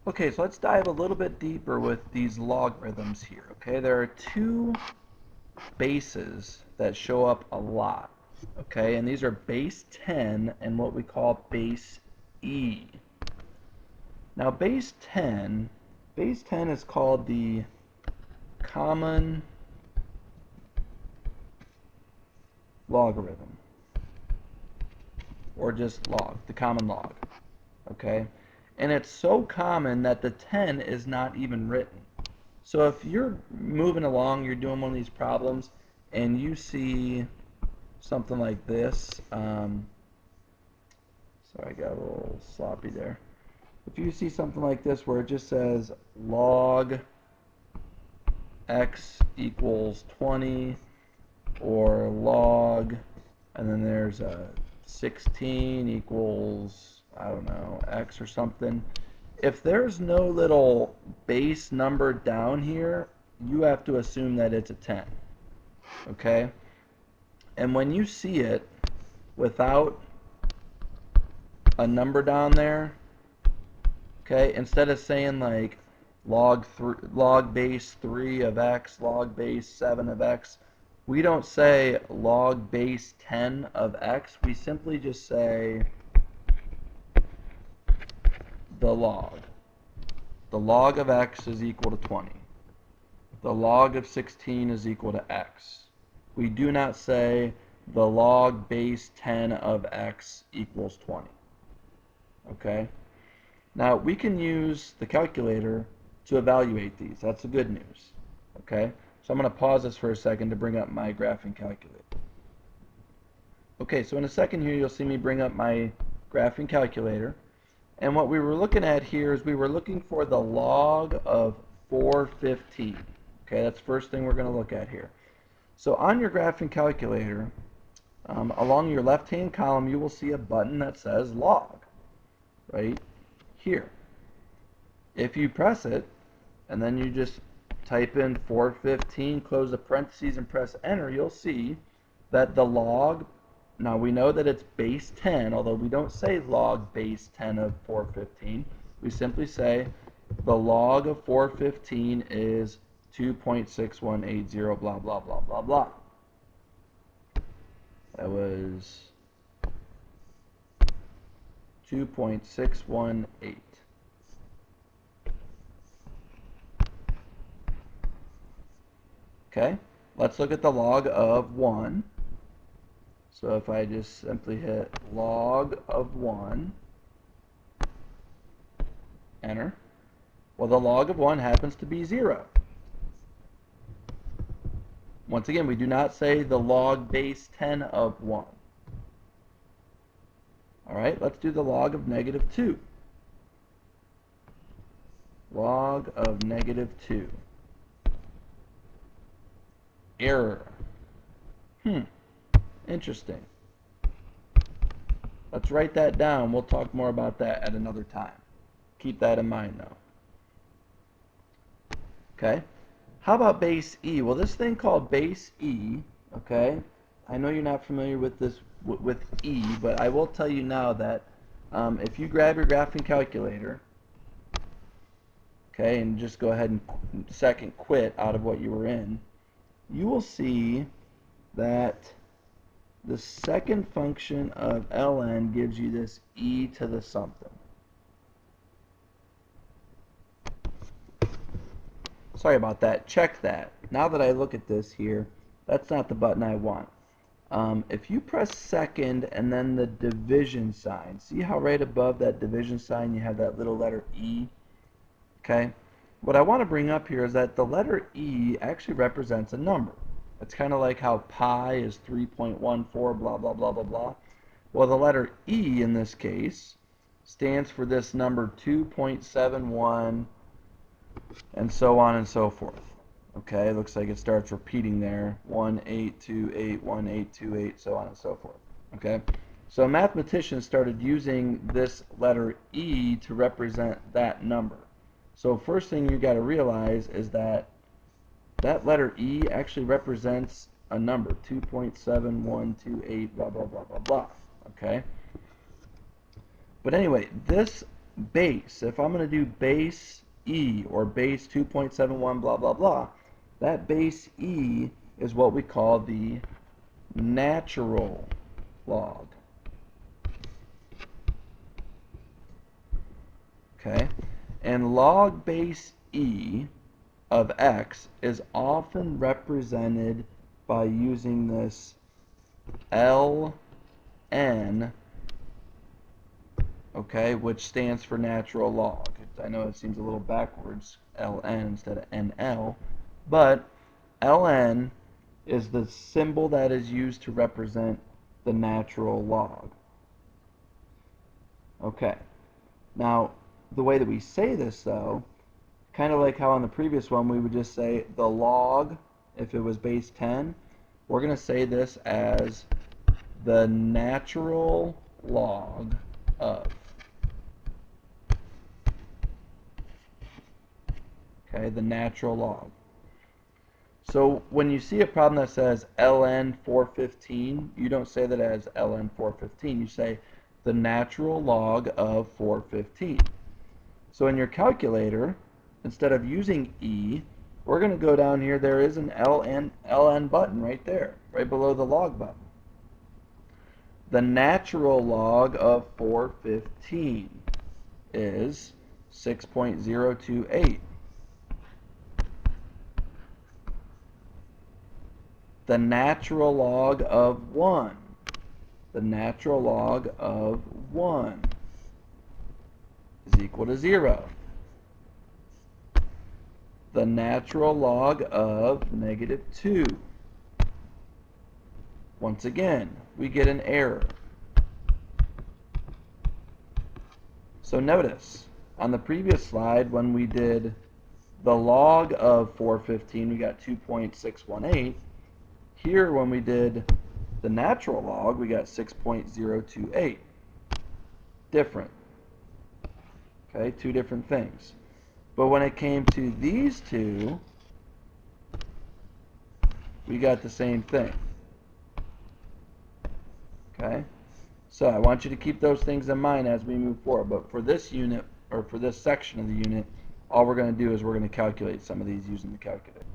Okay, so let's dive a little bit deeper with these logarithms here. Okay, there are two bases that show up a lot. Okay, and these are base 10 and what we call base E. Now base 10 is called the common logarithm, or just log, the common log. Okay, and it's so common that the 10 is not even written. So if you're moving along, you're doing one of these problems, and you see something like this, sorry, I got a little sloppy there. If you see something like this where it just says log x equals 20, or log, and then there's a 16 equals, I don't know, x or something. If there's no little base number down here, you have to assume that it's a 10. Okay? And when you see it without a number down there, okay, instead of saying like log base 3 of x, log base 7 of x, we don't say log base 10 of x. We simply just say the log. The log of x is equal to 20. The log of 16 is equal to x. We do not say the log base 10 of x equals 20. Okay? Now, we can use the calculator to evaluate these. That's the good news. Okay? So I'm going to pause this for a second to bring up my graphing calculator. Okay, so in a second here, you'll see me bring up my graphing calculator. And what we were looking at here is we were looking for the log of 415. Okay, that's the first thing we're going to look at here. So on your graphing calculator, along your left-hand column, you will see a button that says log, right here. If you press it, and then you just type in 415, close the parentheses, and press enter, you'll see that the log, now we know that it's base 10, although we don't say log base 10 of 415. We simply say the log of 415 is 2.6180, blah, blah, blah, blah, blah. That was 2.618. Okay, let's look at the log of 1. So if I just simply hit log of 1, enter, well, the log of 1 happens to be 0. Once again, we do not say the log base 10 of 1. All right, let's do the log of negative 2. Log of negative 2. Error. Interesting. Let's write that down. We'll talk more about that at another time. Keep that in mind, though. Okay. How about base E? Well, this thing called base E, okay, I know you're not familiar with this with E, but I will tell you now that if you grab your graphing calculator, okay, and just go ahead and second quit out of what you were in, you will see that the second function of ln gives you this e to the something. Sorry about that. Check that. Now that I look at this here, that's not the button I want. If you press second and then the division sign, see how right above that division sign you have that little letter E? Okay? What I want to bring up here is that the letter E actually represents a number. It's kind of like how pi is 3.14, blah, blah, blah, blah, blah. Well, the letter E in this case stands for this number 2.71, and so on and so forth. Okay, looks like it starts repeating there. 1828, 1828, so on and so forth. Okay, so mathematicians started using this letter E to represent that number. So first thing you got to realize is that that letter E actually represents a number, 2.7128, blah, blah, blah, blah, blah. Okay? But anyway, this base, if I'm going to do base E or base 2.71 blah blah blah, that base E is what we call the natural log. Okay? And log base E of x is often represented by using this ln, okay, which stands for natural log. I know it seems a little backwards, ln instead of nl, but ln is the symbol that is used to represent the natural log. Okay, now the way that we say this though, kind of like how on the previous one we would just say the log, if it was base 10, we're going to say this as the natural log of. Okay, the natural log. So when you see a problem that says ln 415, you don't say that as ln 415. You say the natural log of 415. So in your calculator, instead of using E, we're going to go down here. There is an ln button right there, right below the log button. The natural log of 415 is 6.028. The natural log of 1. The natural log of 1 is equal to 0. The natural log of -2. Once again, we get an error. So notice, on the previous slide, when we did the log of 415, we got 2.618. Here, when we did the natural log, we got 6.028. Different. Okay, two different things. But when it came to these two, we got the same thing. Okay? So I want you to keep those things in mind as we move forward. But for this unit, or for this section of the unit, all we're going to do is we're going to calculate some of these using the calculator.